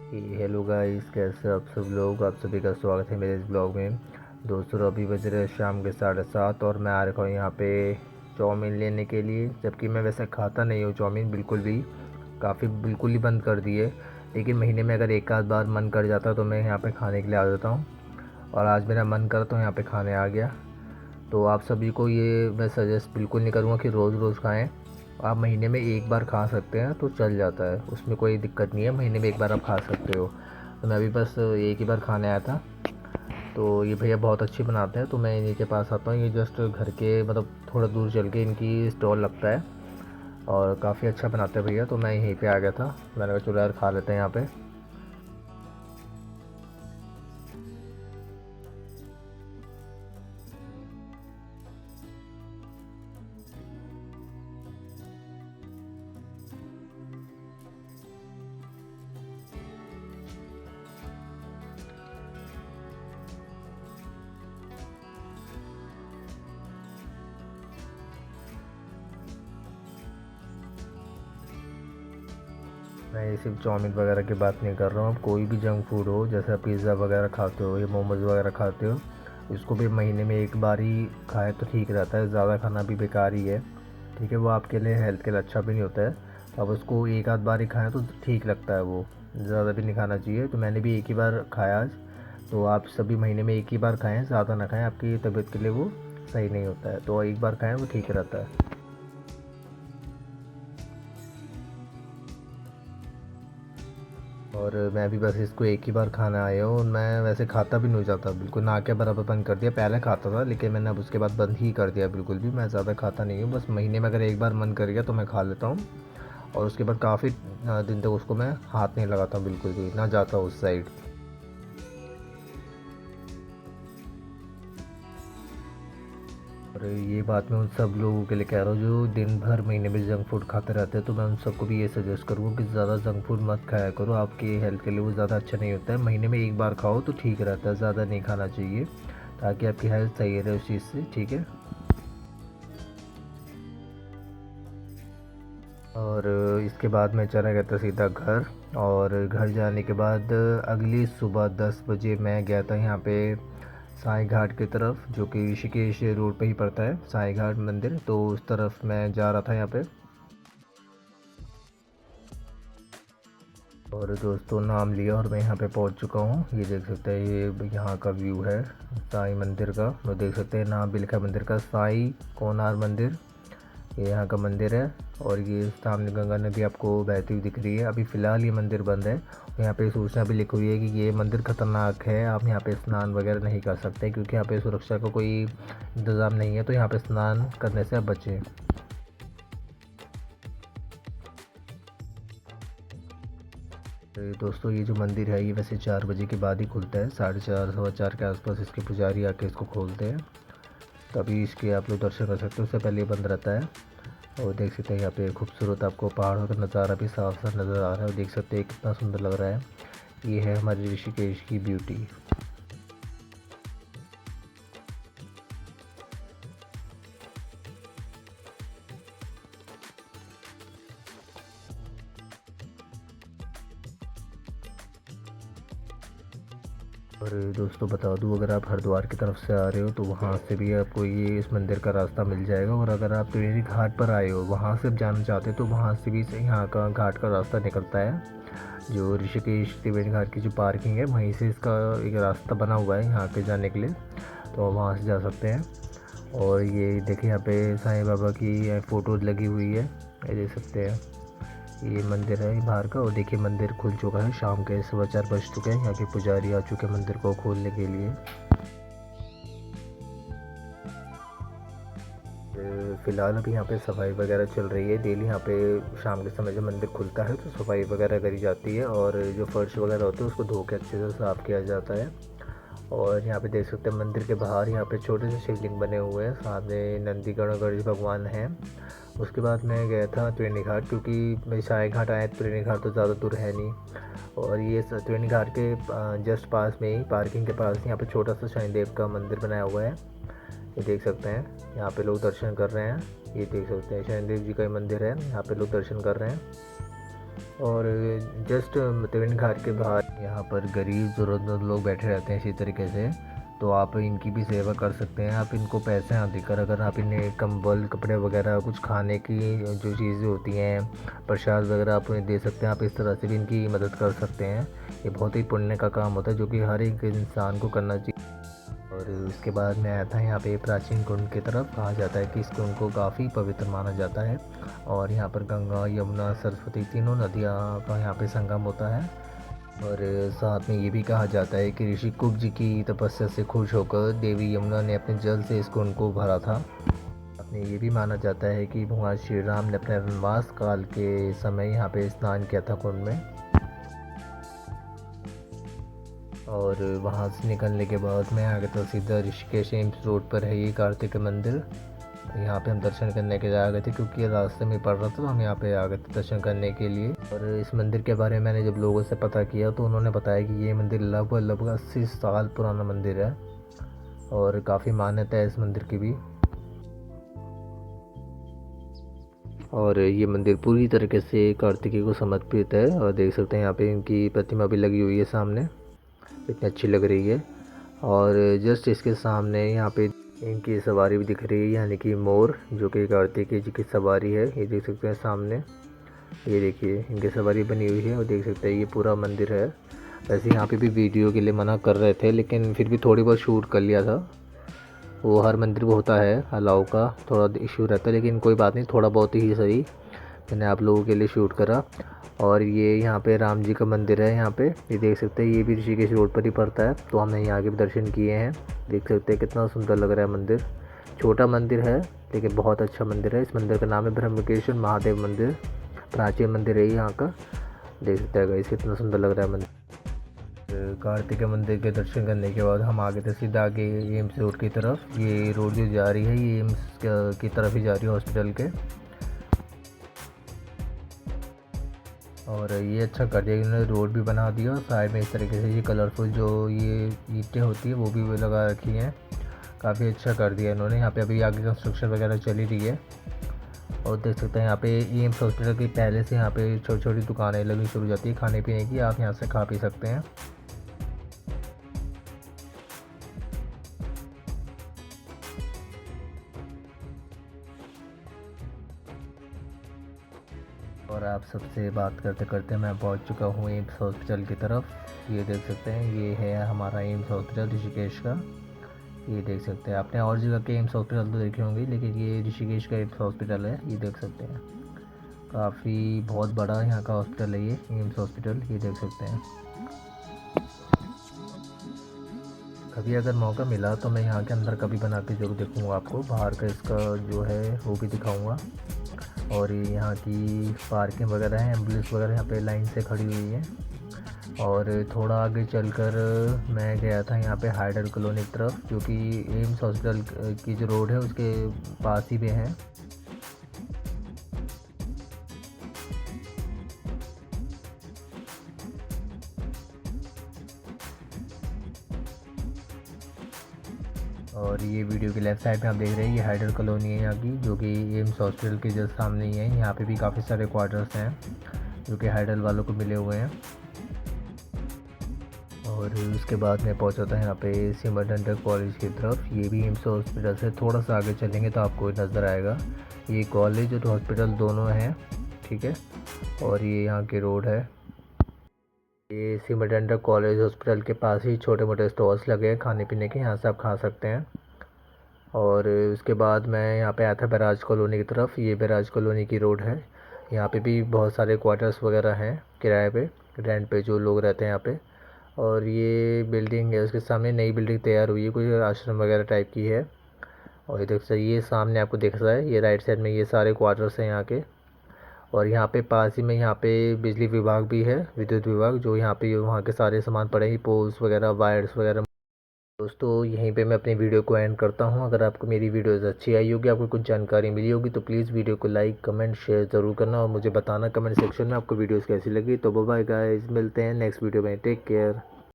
Hello guys, कैसे आप सब लोग। आप सभी का स्वागत है मेरे इस ब्लॉग में। दोस्तों, अभी बज रहे हैं शाम के 7:30 और मैं आ रखा हूँ यहाँ पे चाउमीन लेने के लिए। जबकि मैं वैसे खाता नहीं हूँ चाउमीन बिल्कुल भी, काफ़ी बिल्कुल ही बंद कर दिए। लेकिन महीने में अगर एक आध बार मन कर जाता है तो मैं यहाँ पे खाने के लिए आ जाता हूँ। और आज मेरा मन कर तो यहाँ पे खाने आ गया। तो आप सभी को ये मैं सजेस्ट बिल्कुल नहीं करूँगा कि रोज़ रोज़ खाएं। आप महीने में एक बार खा सकते हैं तो चल जाता है, उसमें कोई दिक्कत नहीं है। महीने में एक बार आप खा सकते हो। तो मैं अभी बस एक ही बार खाने आया था। तो ये भैया बहुत अच्छी बनाते हैं, तो मैं इन्हीं के पास आता हूँ। ये जस्ट घर के मतलब थोड़ा दूर चल के इनकी स्टॉल लगता है और काफ़ी अच्छा बनाते हैं भैया। तो मैं यहीं पे आ गया था, मैंने कहा चलो यार खा लेते हैं यहाँ पे। मैं ये सिर्फ चाउमीन वगैरह की बात नहीं कर रहा हूँ। कोई भी जंक फूड हो, जैसे आप पिज़्ज़ा वगैरह खाते हो या मोमोज़ वगैरह खाते हो, इसको भी महीने में एक बार ही खाए तो ठीक रहता है। ज़्यादा खाना भी बेकार ही है, ठीक है। वो आपके लिए हेल्थ के लिए अच्छा भी नहीं होता है। अब उसको एक आध बार ही खाएं तो ठीक लगता है, वो ज़्यादा भी नहीं खाना चाहिए। तो मैंने भी एक ही बार खाया आज। तो आप सभी महीने में एक ही बार खाएं, ज़्यादा ना खाएं, आपकी तबीयत के लिए वो सही नहीं होता है। तो एक बार खाएं वो ठीक रहता है। और मैं भी बस इसको एक ही बार खाना आया हूँ। मैं वैसे खाता भी नहीं जाता, बिल्कुल ना के बराबर बंद कर दिया। पहले खाता था लेकिन मैंने अब उसके बाद बंद ही कर दिया। बिल्कुल भी मैं ज़्यादा खाता नहीं हूँ, बस महीने में अगर एक बार मन कर गया तो मैं खा लेता हूँ। और उसके बाद काफ़ी दिन तक उसको मैं हाथ नहीं लगाता हूँ, बिल्कुल भी ना जाता उस साइड। और ये बात मैं उन सब लोगों के लिए कह रहा हूँ जो दिन भर महीने में जंक फूड खाते रहते हैं। तो मैं उन सबको भी ये सजेस्ट करूँगा कि ज़्यादा जंक फूड मत खाया करो, आपकी हेल्थ के लिए वो ज़्यादा अच्छा नहीं होता है। महीने में एक बार खाओ तो ठीक रहता है, ज़्यादा नहीं खाना चाहिए, ताकि आपकी हेल्थ सही रहे उस चीज़ से, ठीक है। और इसके बाद मैं चला गया था सीधा घर। और घर जाने के बाद अगली सुबह 10 बजे मैं गया था यहाँ पे साईं घाट की तरफ, जो कि ऋषिकेश रोड पे ही पड़ता है साईं घाट मंदिर। तो उस तरफ मैं जा रहा था यहाँ पे। और दोस्तों, नाम लिया और मैं यहाँ पे पहुँच चुका हूँ। ये देख सकते हैं, ये यहाँ का व्यू है साईं मंदिर का। वो देख सकते हैं, नाम भी लिखा है मंदिर का, साईं कोणार्क मंदिर। ये यहाँ का मंदिर है। और ये सामने गंगा नदी आपको बहती हुई दिख रही है। अभी फ़िलहाल ये मंदिर बंद है। यहाँ पे सूचना भी लिखी हुई है कि ये मंदिर खतरनाक है, आप यहाँ पे स्नान वगैरह नहीं कर सकते, क्योंकि यहाँ पे सुरक्षा का कोई इंतज़ाम नहीं है। तो यहाँ पे स्नान करने से आप बचें। दोस्तों, ये जो मंदिर है ये वैसे 4 बजे के बाद ही खुलता है, 4:30 4:15 के आसपास इसके पुजारी आके इसको खोलते हैं। तभी इसके आप लोग दर्शन कर सकते हो, उससे पहले ये बंद रहता है। और देख सकते हैं यहाँ पे खूबसूरत आपको पहाड़ों का नज़ारा भी साफ साफ नज़र आ रहा है। और देख सकते हैं कितना सुंदर लग रहा है। ये है हमारे ऋषिकेश की ब्यूटी। और दोस्तों, बता दूँ, अगर आप हरिद्वार की तरफ से आ रहे हो तो वहाँ से भी आपको ये इस मंदिर का रास्ता मिल जाएगा। और अगर आप त्रिवेणी घाट पर आए हो, वहाँ से आप जाना चाहते हो, तो वहाँ से भी यहाँ का घाट का रास्ता निकलता है। जो ऋषिकेश त्रिवेणी घाट की जो पार्किंग है, वहीं से इसका एक रास्ता बना हुआ है यहाँ पे जाने के लिए। तो वहाँ से जा सकते हैं। और ये देखिए, यहाँ पे साईं बाबा की फ़ोटो लगी हुई है, ये देख सकते हैं। ये मंदिर है बाहर का। और देखिए, मंदिर खुल चुका है, शाम के 4:15 बज चुके हैं। यहाँ के पुजारी आ चुके हैं मंदिर को खोलने के लिए। फ़िलहाल अभी यहाँ पे सफाई वगैरह चल रही है। डेली यहाँ पे शाम के समय जब मंदिर खुलता है तो सफाई वगैरह करी जाती है। और जो फर्श वगैरह होते हैं उसको धो के अच्छे से साफ़ किया जाता है। और यहाँ पे देख सकते हैं, मंदिर के बाहर यहाँ पे छोटे से शिवलिंग बने हुए हैं, सामने नंदी गणेश भगवान हैं। उसके बाद मैं गया था त्रिवेणी घाट, क्योंकि मैं साईं घाट आया, त्रिवेणी घाट तो ज़्यादा दूर है नहीं। और ये त्रिवेणी घाट के जस्ट पास में ही, पार्किंग के पास यहाँ पे छोटा सा शनिदेव का मंदिर बनाया हुआ है। ये देख सकते हैं, यहाँ पे लोग दर्शन कर रहे हैं। ये देख सकते हैं, शनिदेव जी का मंदिर है, यहाँ पे लोग दर्शन कर रहे हैं। और जस्ट मतवेन घाट के बाहर यहाँ पर गरीब ज़रूरतमंद लोग बैठे रहते हैं इसी तरीके से, तो आप इनकी भी सेवा कर सकते हैं। आप इनको पैसे ना देकर अगर आप इन्हें कंबल, कपड़े वगैरह, कुछ खाने की जो चीज़ें होती हैं, प्रसाद वगैरह आप उन्हें दे सकते हैं। आप इस तरह से भी इनकी मदद कर सकते हैं। ये बहुत ही पुण्य का काम होता है जो कि हर एक इंसान को करना चाहिए। और उसके बाद मैं आया था यहाँ पे प्राचीन कुंड की तरफ। कहा जाता है कि इस कुंड को काफ़ी पवित्र माना जाता है और यहाँ पर गंगा, यमुना, सरस्वती तीनों नदियाँ का यहाँ पे संगम होता है। और साथ में ये भी कहा जाता है कि ऋषि कुब्ज की तपस्या से खुश होकर देवी यमुना ने अपने जल से इस कुंड को भरा था। अपने ये भी माना जाता है कि भगवान श्री राम ने अपने वनवास काल के समय यहाँ पे स्नान किया था कुंड में। और वहाँ से निकलने के बाद मैं आ गया था सीधा ऋषिकेश एम्स रोड पर है ये कार्तिक मंदिर। तो यहाँ पे हम दर्शन करने के लिए आ गए थे क्योंकि ये रास्ते में पड़ रहा था, तो हम यहाँ पे आ गए थे दर्शन करने के लिए। और इस मंदिर के बारे में मैंने जब लोगों से पता किया तो उन्होंने बताया कि ये मंदिर लगभग 80 साल पुराना मंदिर है और काफ़ी मान्यता है इस मंदिर की भी। और ये मंदिर पूरी तरीके से कार्तिकेय को समर्पित है और देख सकते हैं यहाँ पे इनकी प्रतिमा भी लगी हुई है सामने, इतनी अच्छी लग रही है। और जस्ट इसके सामने यहाँ पे इनकी सवारी भी दिख रही है, यानी कि मोर, जो कि कार्तिकेय जी की सवारी है। ये देख सकते हैं सामने, ये देखिए इनकी सवारी बनी हुई है। और देख सकते हैं ये पूरा मंदिर है। वैसे यहाँ पे भी वीडियो के लिए मना कर रहे थे, लेकिन फिर भी थोड़ी बहुत शूट कर लिया था। वो हर मंदिर में होता है, अलाउ का थोड़ा इशू रहता है, लेकिन कोई बात नहीं, थोड़ा बहुत ही सही मैंने आप लोगों के लिए शूट करा। और ये यहाँ पे राम जी का मंदिर है। यहाँ पे ये देख सकते हैं, ये भी ऋषिकेश रोड पर ही पड़ता है, तो हमने यहाँ के भी दर्शन किए हैं। देख सकते हैं कितना सुंदर लग रहा है मंदिर। छोटा मंदिर है लेकिन बहुत अच्छा मंदिर है। इस मंदिर का नाम है ब्रह्मकेश्वर महादेव मंदिर, प्राचीन मंदिर है यहाँ का। देख सकते हैं गाइस कितना सुंदर लग रहा है मंदिर। कार्तिकेय मंदिर के दर्शन करने के बाद हम आगे थे सीधा आगे एम्स रोड की तरफ। ये रोड जो जा रही है ये एम्स की तरफ ही जा रही है, हॉस्पिटल के। और ये अच्छा कर दिया इन्होंने, रोड भी बना दिया और साइड में इस तरीके से ये कलरफुल जो ये ईंटें होती है वो भी लगा रखी हैं। काफ़ी अच्छा कर दिया इन्होंने। यहाँ पे अभी आगे कंस्ट्रक्शन वगैरह चल ही रही है। और देख सकते हैं यहाँ पे एम्स हॉस्पिटल की पहले से यहाँ पे छोटी छोटी दुकानें लगनी शुरू हो जाती है खाने पीने की, आप यहाँ से खा पी सकते हैं। और आप सबसे बात करते करते मैं पहुंच चुका हूँ एम्स हॉस्पिटल की तरफ। ये देख सकते हैं ये है हमारा एम्स हॉस्पिटल ऋषिकेश का। ये देख सकते हैं, आपने और जगह के एम्स हॉस्पिटल तो देखे होंगे, लेकिन ये ऋषिकेश का एम्स हॉस्पिटल है। ये देख सकते हैं काफ़ी बहुत बड़ा यहाँ का हॉस्पिटल है ये एम्स हॉस्पिटल। ये देख सकते हैं, कभी अगर मौका मिला तो मैं यहाँ के अंदर कभी बना के ज़रूर दिखाऊँगा आपको। बाहर का इसका जो है वो भी दिखाऊँगा। और ये यहाँ की पार्किंग वगैरह है, एम्बुलेंस वगैरह यहाँ पे लाइन से खड़ी हुई है। और थोड़ा आगे चलकर मैं गया था यहाँ पे हाइडर कॉलोनी की तरफ, जो कि एम्स हॉस्पिटल की जो रोड है उसके पास ही में है। और ये वीडियो के लेफ्ट साइड में आप देख रहे हैं ये हाइडर कॉलोनी है यहाँ की, जो कि एम्स हॉस्पिटल के जस्ट सामने ही है। यहाँ पे भी काफ़ी सारे क्वार्टर्स हैं जो कि हाइडर वालों को मिले हुए हैं। और उसके बाद मैं पहुंचा था यहाँ पे सिमरडेंटल कॉलेज की तरफ। ये भी एम्स हॉस्पिटल से थोड़ा सा आगे चलेंगे तो आपको नज़र आएगा। ये कॉलेज और हॉस्पिटल दोनों हैं, ठीक है। और ये यहाँ की रोड है। ये सिमरडेंटल कॉलेज हॉस्पिटल के पास ही छोटे मोटे स्टॉल्स लगे हैं खाने पीने के, यहाँ से आप खा सकते हैं। और उसके बाद मैं यहाँ पे आया था बैराज कॉलोनी की तरफ। ये बैराज कॉलोनी की रोड है। यहाँ पे भी बहुत सारे क्वार्टर्स वगैरह हैं किराए पे, रेंट पे जो लोग रहते हैं यहाँ पे। और ये बिल्डिंग है, उसके सामने नई बिल्डिंग तैयार हुई है, कोई आश्रम वगैरह टाइप की है। और ये देख सकते ये सामने आपको दिख रहा है, ये राइट साइड में ये सारे क्वार्टर्स हैं यहाँ के। और यहाँ पे पास ही में यहाँ पे बिजली विभाग भी है, विद्युत विभाग, जो यहाँ पे वहाँ के सारे सामान पड़े हैं, पोल्स वगैरह, वायर्स वगैरह। दोस्तों यहीं पे मैं अपनी वीडियो को एंड करता हूँ। अगर आपको मेरी वीडियोस अच्छी आई होगी, आपको कुछ जानकारी मिली होगी, तो प्लीज़ वीडियो को लाइक, कमेंट, शेयर ज़रूर करना और मुझे बताना कमेंट सेक्शन में आपको वीडियोस कैसी लगी। तो बाय बाय गाइस, मिलते हैं नेक्स्ट वीडियो में। Take care.